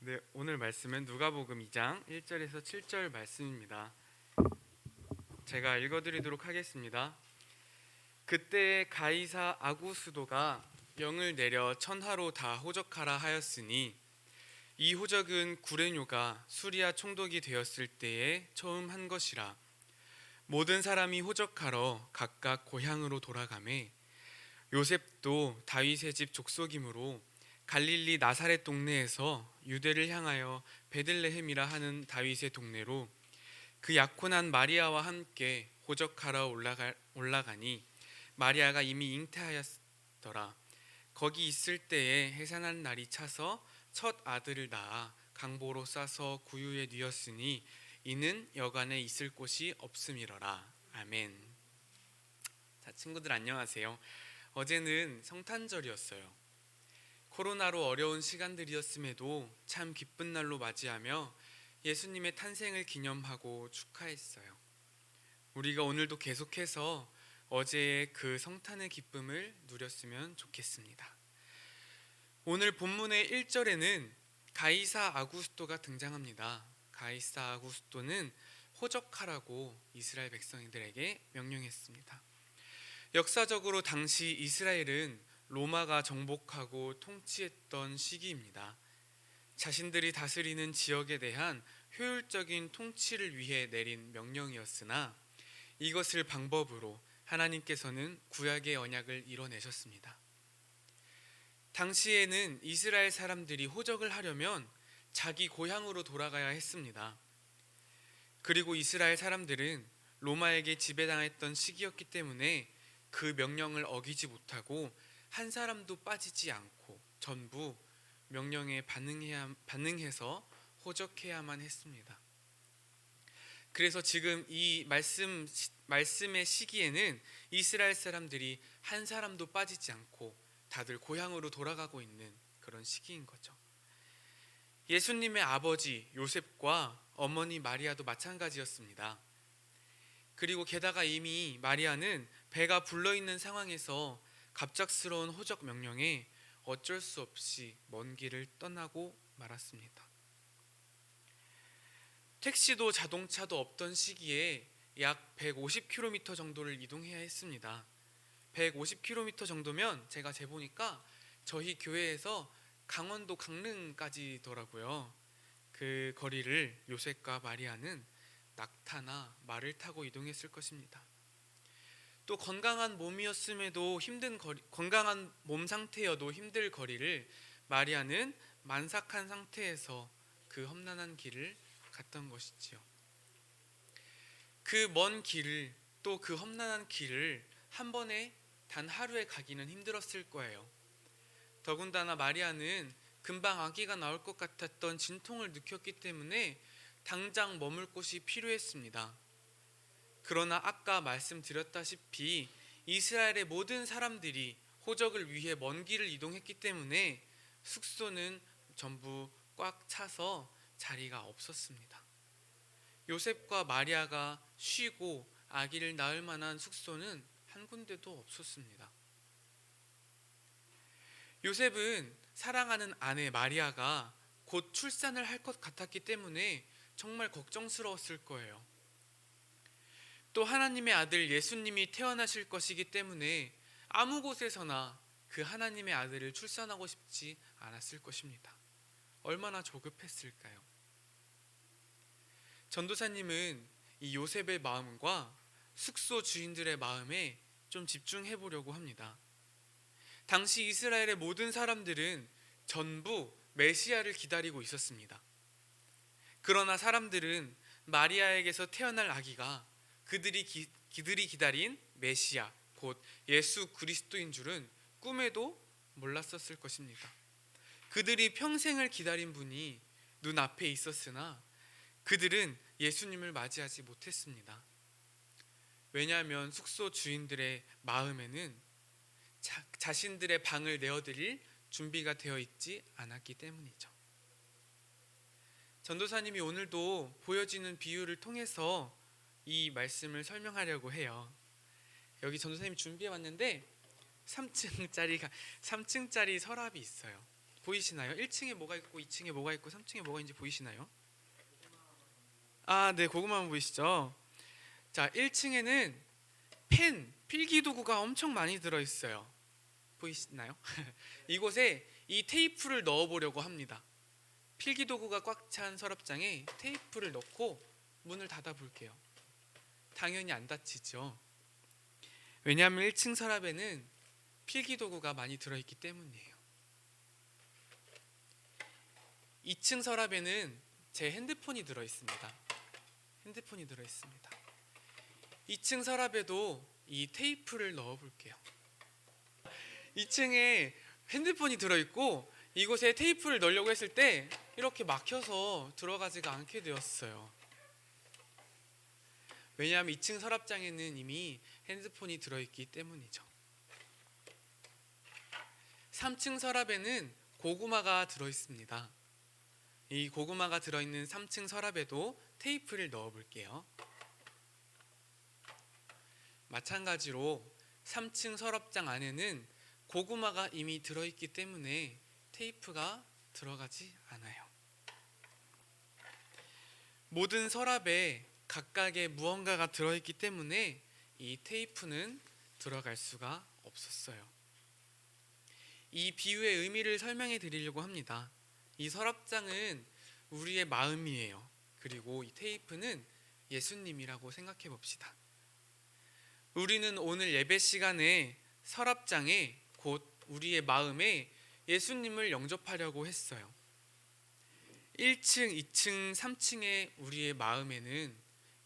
네, 오늘 말씀은 누가복음 2장 1절에서 7절 말씀입니다. 제가 읽어드리도록 하겠습니다. 그때 가이사 아구스도가 명을 내려 천하로 다 호적하라 하였으니 이 호적은 구레뇨가 수리아 총독이 되었을 때에 처음 한 것이라. 모든 사람이 호적하러 각각 고향으로 돌아가매 요셉도 다윗의 집 족속이므로 갈릴리 나사렛 동네에서 유대를 향하여 베들레헴이라 하는 다윗의 동네로 그 약혼한 마리아와 함께 호적하러 올라가니 마리아가 이미 잉태하였더라. 거기 있을 때에 해산한 날이 차서 첫 아들을 낳아 강보로 싸서 구유에 뉘었으니 이는 여간에 있을 곳이 없음이러라. 아멘. 자, 친구들 안녕하세요. 어제는 성탄절이었어요. 코로나로 어려운 시간들이었음에도 참 기쁜 날로 맞이하며 예수님의 탄생을 기념하고 축하했어요. 우리가 오늘도 계속해서 어제의 그 성탄의 기쁨을 누렸으면 좋겠습니다. 오늘 본문의 1절에는 가이사 아구스토가 등장합니다. 가이사 아구스토는 호적하라고 이스라엘 백성들에게 명령했습니다. 역사적으로 당시 이스라엘은 로마가 정복하고 통치했던 시기입니다. 자신들이 다스리는 지역에 대한 효율적인 통치를 위해 내린 명령이었으나 이것을 방법으로 하나님께서는 구약의 언약을 이뤄내셨습니다. 당시에는 이스라엘 사람들이 호적을 하려면 자기 고향으로 돌아가야 했습니다. 그리고 이스라엘 사람들은 로마에게 지배당했던 시기였기 때문에 그 명령을 어기지 못하고 한 사람도 빠지지 않고 전부 명령에 반응해서 호적해야만 했습니다. 그래서 지금 이 말씀의 시기에는 이스라엘 사람들이 한 사람도 빠지지 않고 다들 고향으로 돌아가고 있는 그런 시기인 거죠. 예수님의 아버지 요셉과 어머니 마리아도 마찬가지였습니다. 그리고 게다가 이미 마리아는 배가 불러있는 상황에서 갑작스러운 호적 명령에 어쩔 수 없이 먼 길을 떠나고 말았습니다. 택시도 자동차도 없던 시기에 약 150km 정도를 이동해야 했습니다. 150km 정도면 제가 재보니까 저희 교회에서 강원도 강릉까지더라고요. 그 거리를 요셉과 마리아는 낙타나 말을 타고 이동했을 것입니다. 또 건강한 몸 상태여도 힘들 거리를 마리아는 만삭한 상태에서 그 험난한 길을 갔던 것이지요. 그 먼 길을 또 그 험난한 길을 한 번에 단 하루에 가기는 힘들었을 거예요. 더군다나 마리아는 금방 아기가 나올 것 같았던 진통을 느꼈기 때문에 당장 머물 곳이 필요했습니다. 그러나 아까 말씀드렸다시피 이스라엘의 모든 사람들이 호적을 위해 먼 길을 이동했기 때문에 숙소는 전부 꽉 차서 자리가 없었습니다. 요셉과 마리아가 쉬고 아기를 낳을 만한 숙소는 한 군데도 없었습니다. 요셉은 사랑하는 아내 마리아가 곧 출산을 할 것 같았기 때문에 정말 걱정스러웠을 거예요. 또 하나님의 아들 예수님이 태어나실 것이기 때문에 아무 곳에서나 그 하나님의 아들을 출산하고 싶지 않았을 것입니다. 얼마나 조급했을까요? 전도사님은 이 요셉의 마음과 숙소 주인들의 마음에 좀 집중해 보려고 합니다. 당시 이스라엘의 모든 사람들은 전부 메시아를 기다리고 있었습니다. 그러나 사람들은 마리아에게서 태어날 아기가 그들이 기다린 메시아 곧 예수 그리스도인 줄은 꿈에도 몰랐었을 것입니다. 그들이 평생을 기다린 분이 눈앞에 있었으나 그들은 예수님을 맞이하지 못했습니다. 왜냐하면 숙소 주인들의 마음에는 자신들의 방을 내어드릴 준비가 되어 있지 않았기 때문이죠. 전도사님이 오늘도 보여지는 비유를 통해서 이 말씀을 설명하려고 해요. 여기 전도사님이 준비해 왔는데 3층짜리 서랍이 있어요. 보이시나요? 1층에 뭐가 있고 2층에 뭐가 있고 3층에 뭐가 있는지 보이시나요? 아, 네, 고구마만 보이시죠? 자, 1층에는 펜, 필기도구가 엄청 많이 들어있어요. 보이시나요? 이곳에 이 테이프를 넣어보려고 합니다. 필기도구가 꽉 찬 서랍장에 테이프를 넣고 문을 닫아 볼게요. 당연히 안 닫히죠. 왜냐하면 1층 서랍에는 필기도구가 많이 들어있기 때문이에요. 2층 서랍에는 제 핸드폰이 들어있습니다. 2층 서랍에도 이 테이프를 넣어 볼게요. 2층에 핸드폰이 들어있고 이곳에 테이프를 넣으려고 했을 때 이렇게 막혀서 들어가지가 않게 되었어요. 왜냐하면 2층 서랍장에는 이미 핸드폰이 들어있기 때문이죠. 3층 서랍에는 고구마가 들어있습니다. 이 고구마가 들어있는 3층 서랍에도 테이프를 넣어 볼게요. 마찬가지로 3층 서랍장 안에는 고구마가 이미 들어있기 때문에 테이프가 들어가지 않아요. 모든 서랍에 각각의 무언가가 들어있기 때문에 이 테이프는 들어갈 수가 없었어요. 이 비유의 의미를 설명해 드리려고 합니다. 이 서랍장은 우리의 마음이에요. 그리고 이 테이프는 예수님이라고 생각해 봅시다. 우리는 오늘 예배 시간에 서랍장에 곧 우리의 마음에 예수님을 영접하려고 했어요. 1층, 2층, 3층의 우리의 마음에는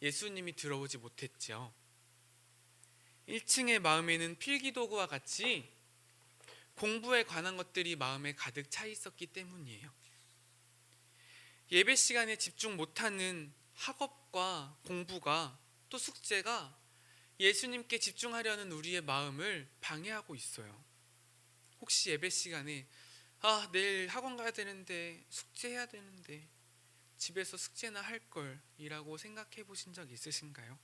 예수님이 들어오지 못했죠. 1층의 마음에는 필기도구와 같이 공부에 관한 것들이 마음에 가득 차 있었기 때문이에요. 예배 시간에 집중 못하는 학업과 공부가 또 숙제가 예수님께 집중하려는 우리의 마음을 방해하고 있어요. 혹시 예배 시간에 내일 학원 가야 되는데 숙제해야 되는데 집에서 숙제나 할 걸 이라고 생각해 보신 적 있으신가요?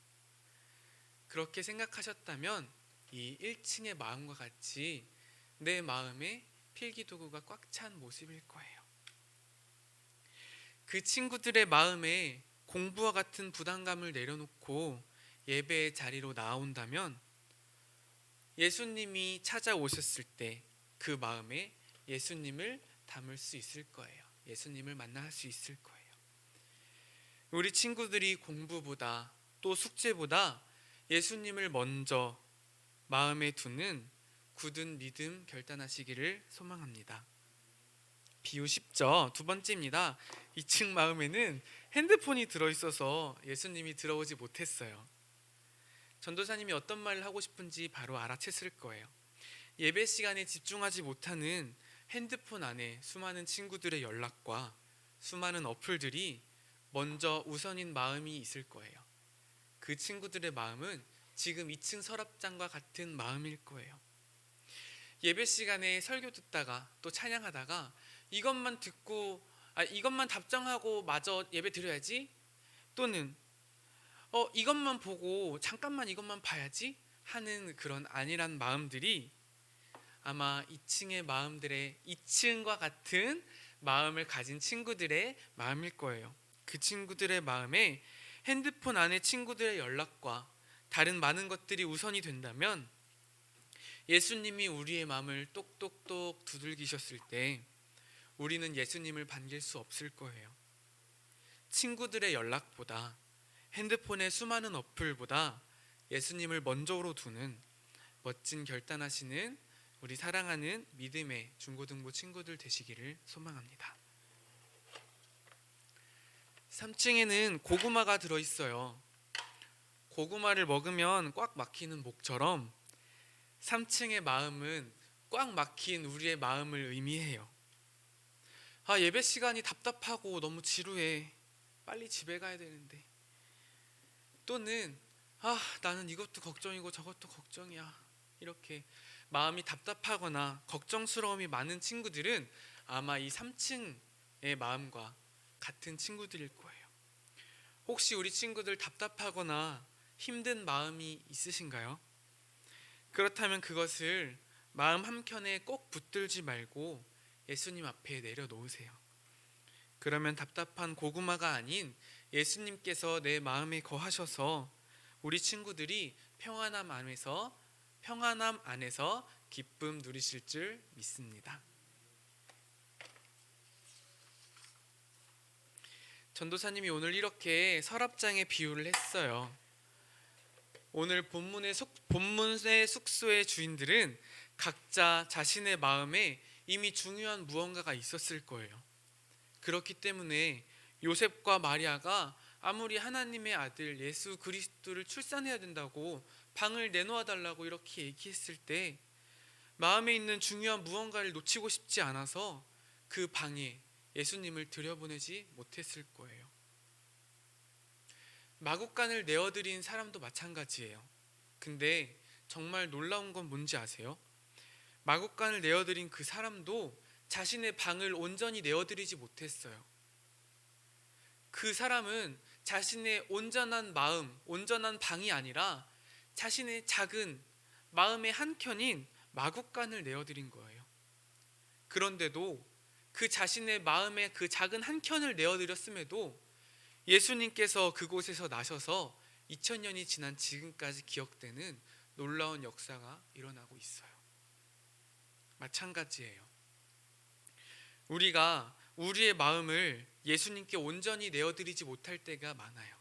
그렇게 생각하셨다면 이 1층의 마음과 같이 내 마음에 필기도구가 꽉 찬 모습일 거예요. 그 친구들의 마음에 공부와 같은 부담감을 내려놓고 예배의 자리로 나온다면 예수님이 찾아오셨을 때 그 마음에 예수님을 담을 수 있을 거예요. 예수님을 만날 수 있을 거예요. 우리 친구들이 공부보다 또 숙제보다 예수님을 먼저 마음에 두는 굳은 믿음 결단하시기를 소망합니다. 비유 10죠. 두 번째입니다. 2층 마음에는 핸드폰이 들어있어서 예수님이 들어오지 못했어요. 전도사님이 어떤 말을 하고 싶은지 바로 알아챘을 거예요. 예배 시간에 집중하지 못하는 핸드폰 안에 수많은 친구들의 연락과 수많은 어플들이 먼저 우선인 마음이 있을 거예요. 그 친구들의 마음은 지금 2층 서랍장과 같은 마음일 거예요. 예배 시간에 설교 듣다가 또 찬양하다가 이것만 듣고 이것만 답장하고 마저 예배 드려야지, 또는 이것만 보고 잠깐만 이것만 봐야지 하는 그런 안일한 마음들이 아마 2층의 마음들의 2층과 같은 마음을 가진 친구들의 마음일 거예요. 그 친구들의 마음에 핸드폰 안에 친구들의 연락과 다른 많은 것들이 우선이 된다면 예수님이 우리의 마음을 똑똑똑 두들기셨을 때 우리는 예수님을 반길 수 없을 거예요. 친구들의 연락보다 핸드폰의 수많은 어플보다 예수님을 먼저로 두는 멋진 결단하시는 우리 사랑하는 믿음의 중고등부 친구들 되시기를 소망합니다. 3층에는 고구마가 들어있어요. 고구마를 먹으면 꽉 막히는 목처럼 3층의 마음은 꽉 막힌 우리의 마음을 의미해요. 예배 시간이 답답하고 너무 지루해. 빨리 집에 가야 되는데. 또는 나는 이것도 걱정이고 저것도 걱정이야. 이렇게 마음이 답답하거나 걱정스러움이 많은 친구들은 아마 이 3층의 마음과 같은 친구들일 거예요. 혹시 우리 친구들 답답하거나 힘든 마음이 있으신가요? 그렇다면 그것을 마음 한켠에 꼭 붙들지 말고 예수님 앞에 내려놓으세요. 그러면 답답한 고구마가 아닌 예수님께서 내 마음에 거하셔서 우리 친구들이 평안함 안에서 기쁨 누리실 줄 믿습니다. 전도사님이 오늘 이렇게 서랍장의 비유를 했어요. 오늘 본문의 숙소의 주인들은 각자 자신의 마음에 이미 중요한 무언가가 있었을 거예요. 그렇기 때문에 요셉과 마리아가 아무리 하나님의 아들 예수 그리스도를 출산해야 된다고 방을 내놓아 달라고 이렇게 얘기했을 때 마음에 있는 중요한 무언가를 놓치고 싶지 않아서 그 방에 예수님을 들여보내지 못했을 거예요. 마구간을 내어드린 사람도 마찬가지예요. 근데 정말 놀라운 건 뭔지 아세요? 마구간을 내어드린 그 사람도 자신의 방을 온전히 내어드리지 못했어요. 그 사람은 자신의 온전한 마음, 온전한 방이 아니라 자신의 작은 마음의 한켠인 마구간을 내어드린 거예요. 그런데도 그 자신의 마음의 그 작은 한켠을 내어드렸음에도 예수님께서 그곳에서 나셔서 2000년이 지난 지금까지 기억되는 놀라운 역사가 일어나고 있어요. 마찬가지예요. 우리가 우리의 마음을 예수님께 온전히 내어드리지 못할 때가 많아요.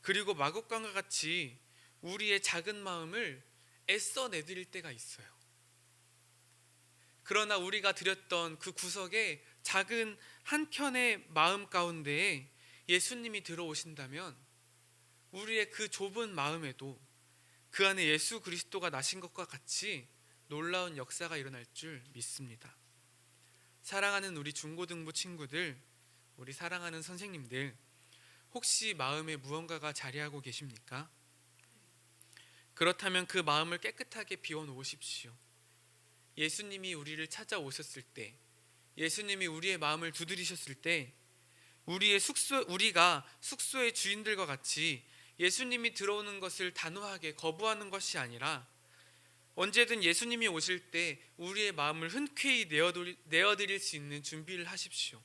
그리고 마곡간과 같이 우리의 작은 마음을 애써 내드릴 때가 있어요. 그러나 우리가 드렸던 그 구석에 작은 한켠의 마음 가운데에 예수님이 들어오신다면 우리의 그 좁은 마음에도 그 안에 예수 그리스도가 나신 것과 같이 놀라운 역사가 일어날 줄 믿습니다. 사랑하는 우리 중고등부 친구들, 우리 사랑하는 선생님들, 혹시 마음에 무언가가 자리하고 계십니까? 그렇다면 그 마음을 깨끗하게 비워놓으십시오. 예수님이 우리를 찾아오셨을 때, 예수님이 우리의 마음을 두드리셨을 때 우리가 숙소의 주인들과 같이 예수님이 들어오는 것을 단호하게 거부하는 것이 아니라 언제든 예수님이 오실 때 우리의 마음을 흔쾌히 내어드릴 수 있는 준비를 하십시오.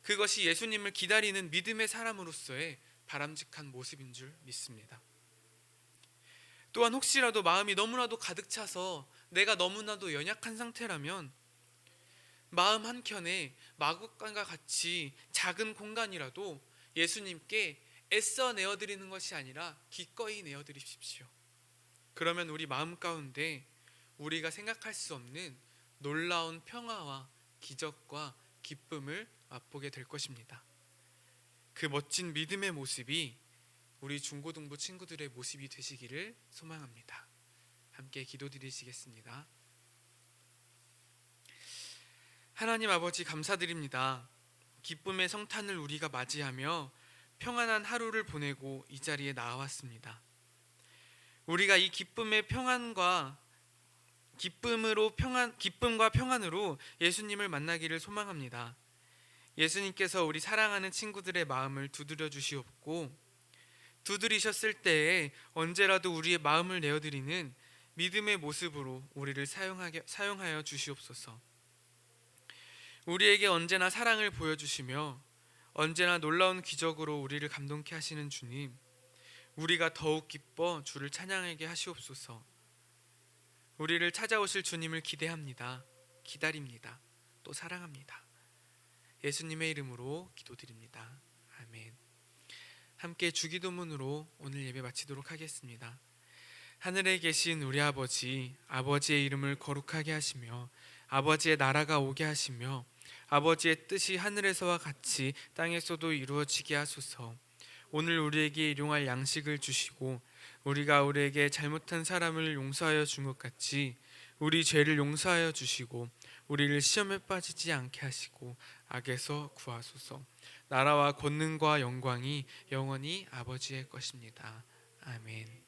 그것이 예수님을 기다리는 믿음의 사람으로서의 바람직한 모습인 줄 믿습니다. 또한 혹시라도 마음이 너무나도 가득 차서 내가 너무나도 연약한 상태라면 마음 한켠에 마구간과 같이 작은 공간이라도 예수님께 애써 내어드리는 것이 아니라 기꺼이 내어드리십시오. 그러면 우리 마음 가운데 우리가 생각할 수 없는 놀라운 평화와 기적과 기쁨을 맛보게 될 것입니다. 그 멋진 믿음의 모습이 우리 중고등부 친구들의 모습이 되시기를 소망합니다. 함께 기도드리시겠습니다. 하나님 아버지 감사드립니다. 기쁨의 성탄을 우리가 맞이하며 평안한 하루를 보내고 이 자리에 나와왔습니다. 우리가 이 기쁨과 평안으로 예수님을 만나기를 소망합니다. 예수님께서 우리 사랑하는 친구들의 마음을 두드려 주시옵고 두드리셨을 때에 언제라도 우리의 마음을 내어드리는 믿음의 모습으로 우리를 사용하여 주시옵소서. 우리에게 언제나 사랑을 보여주시며 언제나 놀라운 기적으로 우리를 감동케 하시는 주님, 우리가 더욱 기뻐 주를 찬양하게 하시옵소서. 우리를 찾아오실 주님을 기대합니다. 기다립니다. 또 사랑합니다. 예수님의 이름으로 기도드립니다. 아멘. 함께 주기도문으로 오늘 예배 마치도록 하겠습니다. 하늘에 계신 우리 아버지, 아버지의 이름을 거룩하게 하시며 아버지의 나라가 오게 하시며 아버지의 뜻이 하늘에서와 같이 땅에서도 이루어지게 하소서. 오늘 우리에게 일용할 양식을 주시고 우리가 우리에게 잘못한 사람을 용서하여 준 것 같이 우리 죄를 용서하여 주시고 우리를 시험에 빠지지 않게 하시고 악에서 구하소서. 나라와 권능과 영광이 영원히 아버지의 것입니다. 아멘.